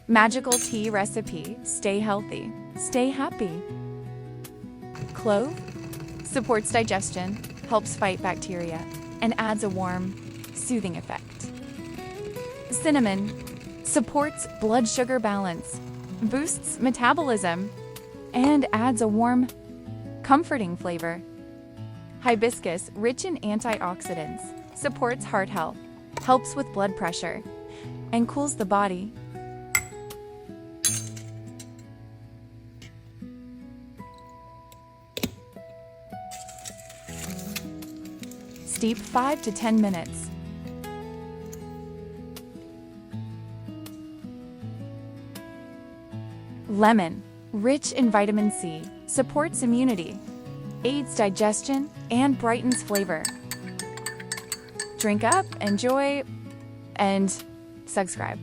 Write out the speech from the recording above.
Magical tea recipe. Stay healthy. Stay happy. Clove supports digestion, helps fight bacteria, and adds a warm, soothing effect. Cinnamon supports blood sugar balance, boosts metabolism, and adds a warm, comforting flavor. Hibiscus, rich in antioxidants, supports heart health, helps with blood pressure, and cools the body. Steep 5 to 10 minutes. Lemon, rich in vitamin C, supports immunity, aids digestion, and brightens flavor. Drink up, enjoy, and subscribe.